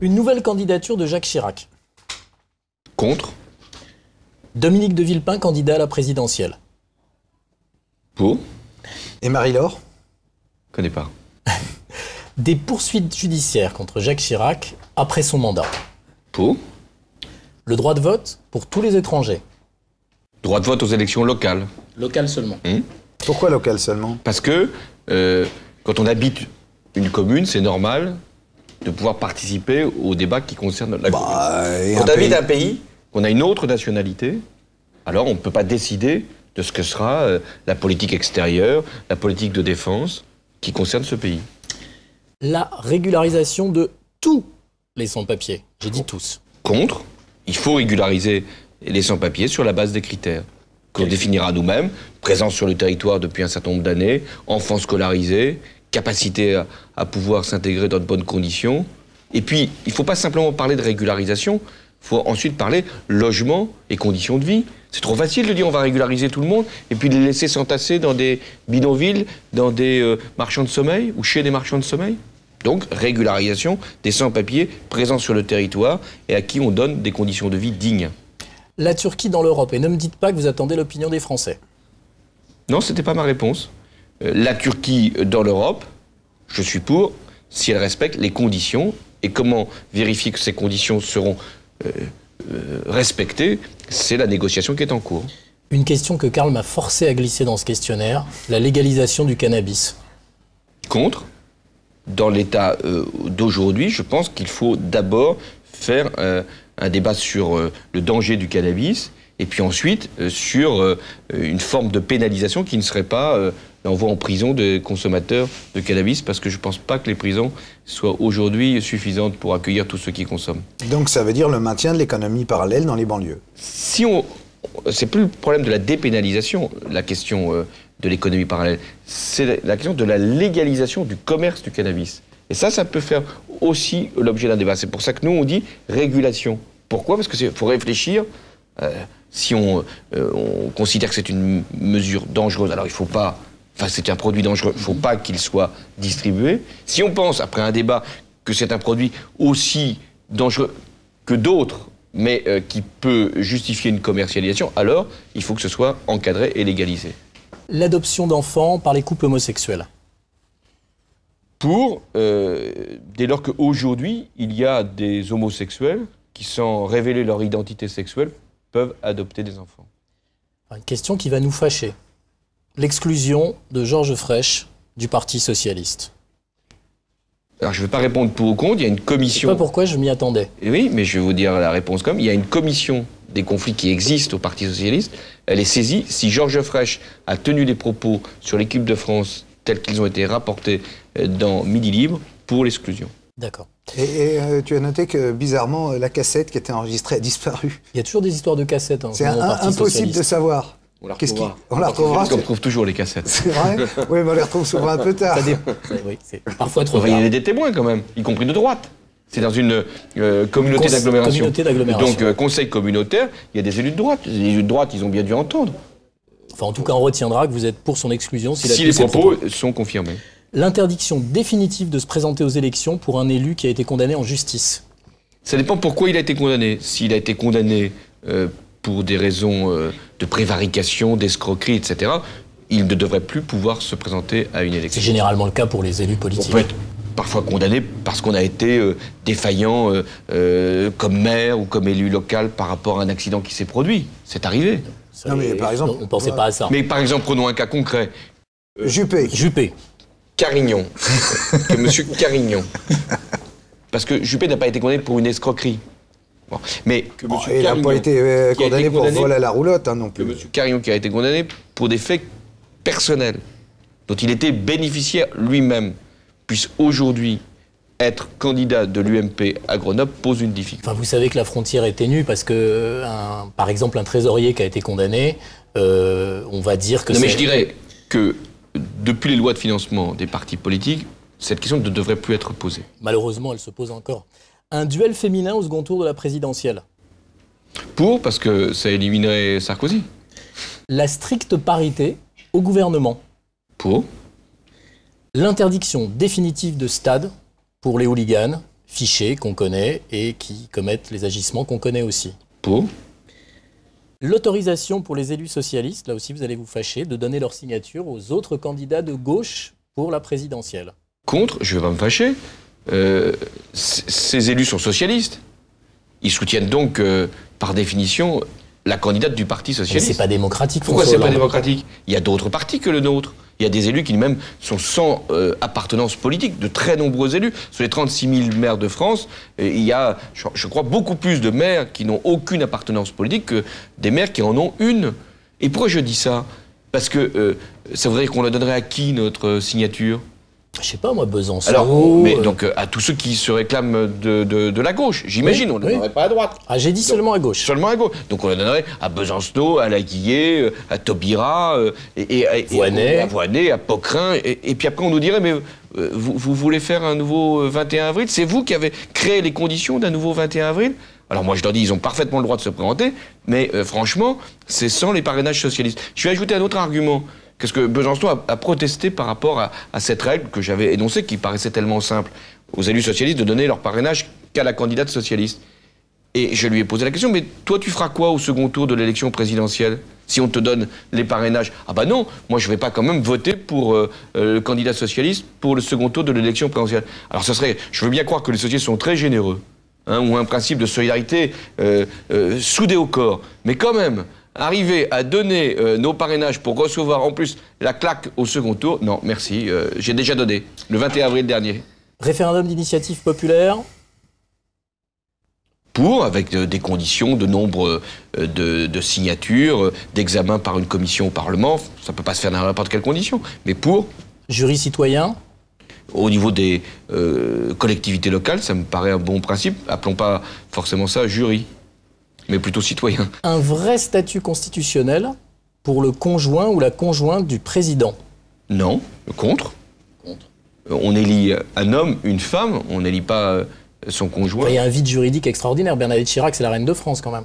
Une nouvelle candidature de Jacques Chirac. Contre. Dominique de Villepin, candidat à la présidentielle. Pour. Et Marie-Laure? Connais pas. Des poursuites judiciaires contre Jacques Chirac après son mandat. Pour. Le droit de vote pour tous les étrangers. Droit de vote aux élections locales. Local seulement. Pourquoi local seulement? Parce que quand on habite une commune, c'est normal de pouvoir participer aux débats qui concernent la commune. Quand on habite un pays, qu'on a une autre nationalité, alors on ne peut pas décider de ce que sera la politique extérieure, la politique de défense qui concerne ce pays. La régularisation de tous les sans-papiers. J'ai dit tous. Contre, il faut régulariser les sans-papiers sur la base des critères qu'on définira nous-mêmes, présence sur le territoire depuis un certain nombre d'années, enfants scolarisés, capacité à pouvoir s'intégrer dans de bonnes conditions. Et puis, il ne faut pas simplement parler de régularisation, il faut ensuite parler logement et conditions de vie. C'est trop facile de dire on va régulariser tout le monde et puis de les laisser s'entasser dans des bidonvilles, dans des marchands de sommeil ou chez des marchands de sommeil. Donc, régularisation des sans-papiers présents sur le territoire et à qui on donne des conditions de vie dignes. La Turquie dans l'Europe. Et ne me dites pas que vous attendez l'opinion des Français. Non, ce n'était pas ma réponse. La Turquie dans l'Europe, je suis pour, si elle respecte les conditions. Et comment vérifier que ces conditions seront respectées, c'est la négociation qui est en cours. Une question que Karl m'a forcé à glisser dans ce questionnaire, la légalisation du cannabis. Contre. Dans l'état d'aujourd'hui, je pense qu'il faut d'abord faire un débat sur le danger du cannabis et puis ensuite sur une forme de pénalisation qui ne serait pas l'envoi en prison des consommateurs de cannabis, parce que je ne pense pas que les prisons soient aujourd'hui suffisantes pour accueillir tous ceux qui consomment. Donc ça veut dire le maintien de l'économie parallèle dans les banlieues. Si on... C'est plus le problème de la dépénalisation, la question de l'économie parallèle. C'est la question de la légalisation du commerce du cannabis. Et ça peut faire aussi l'objet d'un débat. C'est pour ça que nous, on dit régulation. Pourquoi? Parce qu'il faut réfléchir. Si on considère que c'est une mesure dangereuse, alors il ne faut pas... Enfin, c'est un produit dangereux, il ne faut pas qu'il soit distribué. Si on pense, après un débat, que c'est un produit aussi dangereux que d'autres, mais qui peut justifier une commercialisation, alors il faut que ce soit encadré et légalisé. L'adoption d'enfants par les couples homosexuels. Pour, dès lors qu'aujourd'hui, il y a des homosexuels qui, sans révéler leur identité sexuelle, peuvent adopter des enfants. Une question qui va nous fâcher. L'exclusion de Georges Frêche du Parti socialiste. Alors, je ne vais pas répondre pour ou contre, il y a une commission... Je ne sais pas pourquoi, je m'y attendais. Et oui, mais je vais vous dire la réponse comme. Il y a une commission des conflits qui existe au Parti socialiste. Elle est saisie. Si Georges Frêche a tenu des propos sur l'équipe de France tels qu'ils ont été rapportés dans Midi Libre, pour l'exclusion. D'accord. Et tu as noté que, bizarrement, la cassette qui était enregistrée a disparu. Il y a toujours des histoires de cassettes. Hein, c'est impossible de savoir. On la retrouvera. On la retrouvera. Parce qu'on trouve toujours les cassettes. C'est vrai? Oui, mais on les retrouve souvent un peu tard. Oui, c'est parfois trop tard. Il y a des témoins quand même, y compris de droite. C'est dans une communauté d'agglomération. Donc, conseil communautaire, il y a des élus de droite. Les élus de droite, ils ont bien dû entendre. Enfin, en tout cas, on retiendra que vous êtes pour son exclusion si les propos sont confirmés. L'interdiction définitive de se présenter aux élections pour un élu qui a été condamné en justice. Ça dépend pourquoi il a été condamné. S'il a été condamné pour des raisons de prévarication, d'escroquerie, etc., il ne devrait plus pouvoir se présenter à une élection. C'est généralement le cas pour les élus politiques. On peut être parfois condamné parce qu'on a été défaillant comme maire ou comme élu local par rapport à un accident qui s'est produit. C'est arrivé. Non, mais par exemple, on ne pensait pas à ça. Mais par exemple, prenons un cas concret. Juppé. Carignon. Monsieur Carignon. Parce que Juppé n'a pas été condamné pour une escroquerie. Bon. Mais que il n'a pas été condamné pour vol à la roulotte non plus. Que M. Carignon qui a été condamné pour des faits personnels, dont il était bénéficiaire lui-même, puisse aujourd'hui être candidat de l'UMP à Grenoble pose une difficulté. Enfin, vous savez que la frontière est ténue parce que, par exemple, un trésorier qui a été condamné, on va dire que... Non, mais je dirais que depuis les lois de financement des partis politiques, cette question ne devrait plus être posée. Malheureusement, elle se pose encore. Un duel féminin au second tour de la présidentielle. Pour, parce que ça éliminerait Sarkozy. La stricte parité au gouvernement. Pour. L'interdiction définitive de stade pour les hooligans fichés, qu'on connaît, et qui commettent les agissements qu'on connaît aussi. Pour ? L'autorisation pour les élus socialistes, là aussi vous allez vous fâcher, de donner leur signature aux autres candidats de gauche pour la présidentielle. Contre, je ne vais pas me fâcher. Ces élus sont socialistes. Ils soutiennent donc, par définition, la candidate du Parti socialiste. Mais c'est pas démocratique. Pourquoi c'est pas démocratique ? Il y a d'autres partis que le nôtre. Il y a des élus qui même sont sans appartenance politique, de très nombreux élus. Sur les 36 000 maires de France, il y a, je crois, beaucoup plus de maires qui n'ont aucune appartenance politique que des maires qui en ont une. Et pourquoi je dis ça ? Parce que ça voudrait dire qu'on la donnerait à qui, notre signature ? Je sais pas, moi, Besançon. Alors, mais donc à tous ceux qui se réclament de la gauche, j'imagine, on ne le donnerait pas à droite. Ah, j'ai dit seulement à gauche. Seulement à gauche. Donc on le donnerait à Besançon, à Laguillet, à Taubira, à Voynet, à Poquelin. Et puis après, on nous dirait, mais vous voulez faire un nouveau 21 avril ? C'est vous qui avez créé les conditions d'un nouveau 21 avril ? Alors moi, je leur dis, ils ont parfaitement le droit de se présenter, mais franchement, c'est sans les parrainages socialistes. Je vais ajouter un autre argument. Qu'est-ce que Besançon a protesté par rapport à cette règle que j'avais énoncée, qui paraissait tellement simple aux élus socialistes de donner leur parrainage qu'à la candidate socialiste. Et je lui ai posé la question, mais toi tu feras quoi au second tour de l'élection présidentielle si on te donne les parrainages ? Ah bah non, moi je vais pas quand même voter pour le candidat socialiste pour le second tour de l'élection présidentielle. Alors ça serait, je veux bien croire que les socialistes sont très généreux, hein, ou un principe de solidarité soudé au corps, mais quand même, arriver à donner nos parrainages pour recevoir en plus la claque au second tour, non, merci, j'ai déjà donné, le 21 avril dernier. Référendum d'initiative populaire ? Pour, avec des conditions de nombre de signatures, d'examen par une commission au Parlement, ça ne peut pas se faire dans n'importe quelle condition, mais pour... Jury citoyen ? Au niveau des collectivités locales, ça me paraît un bon principe, appelons pas forcément ça jury, mais plutôt citoyen. Un vrai statut constitutionnel pour le conjoint ou la conjointe du président ? Non, contre. On élit un homme, une femme, on n'élit pas son conjoint. Il y a un vide juridique extraordinaire. Bernadette Chirac, c'est la reine de France quand même.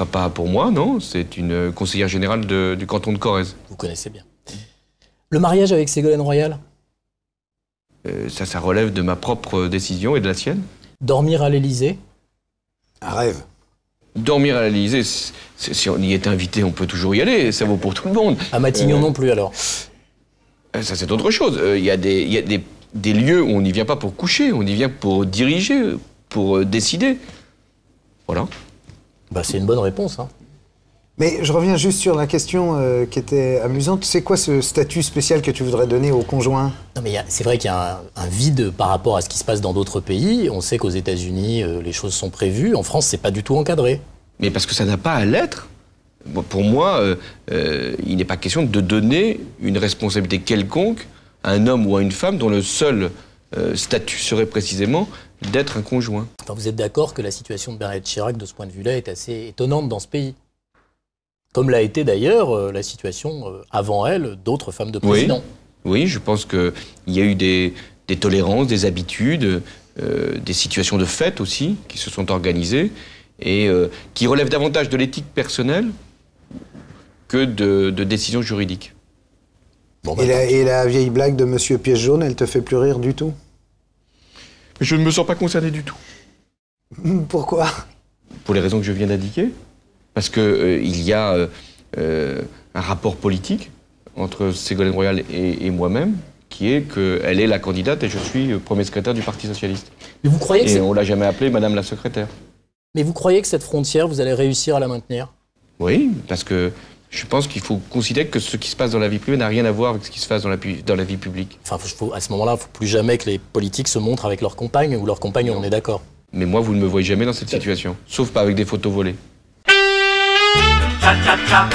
Pas pour moi, non. C'est une conseillère générale du canton de Corrèze. Vous connaissez bien. Le mariage avec Ségolène Royal ? Ça relève de ma propre décision et de la sienne. Dormir à l'Élysée ? Un rêve. Dormir à l'Élysée, si on y est invité, on peut toujours y aller, ça vaut pour tout le monde. À Matignon non plus, alors ? Ça, c'est autre chose. Il y a des lieux où on n'y vient pas pour coucher, on y vient pour diriger, pour décider. Voilà. Bah, c'est une bonne réponse, hein. Mais je reviens juste sur la question qui était amusante. C'est quoi ce statut spécial que tu voudrais donner au conjoint ? Non, mais c'est vrai qu'il y a un vide par rapport à ce qui se passe dans d'autres pays. On sait qu'aux États-Unis, les choses sont prévues. En France, c'est pas du tout encadré. Mais parce que ça n'a pas à l'être. Pour moi, il n'est pas question de donner une responsabilité quelconque à un homme ou à une femme dont le seul statut serait précisément d'être un conjoint. Enfin, vous êtes d'accord que la situation de Bernadette Chirac, de ce point de vue-là, est assez étonnante dans ce pays ? Comme l'a été d'ailleurs la situation avant elle d'autres femmes de président. Oui, je pense qu'il y a eu des tolérances, des habitudes, des situations de fait aussi qui se sont organisées et qui relèvent davantage de l'éthique personnelle que de décisions juridiques. Bon, et la vieille blague de Monsieur Pièce Jaune, elle te fait plus rire du tout ? Je ne me sens pas concerné du tout. Pourquoi ? Pour les raisons que je viens d'indiquer. Parce qu'il y a un rapport politique entre Ségolène Royal et moi-même, qui est qu'elle est la candidate et je suis premier secrétaire du Parti socialiste. Mais vous croyez que et on ne l'a jamais appelée Madame la secrétaire. Mais vous croyez que cette frontière, vous allez réussir à la maintenir ? Oui, parce que je pense qu'il faut considérer que ce qui se passe dans la vie privée n'a rien à voir avec ce qui se passe dans la vie publique. Enfin, à ce moment-là, il ne faut plus jamais que les politiques se montrent avec leurs compagnes ou leurs compagnons, on est d'accord ? Mais moi, vous ne me voyez jamais dans cette situation, sauf pas avec des photos volées. Cha cha cha.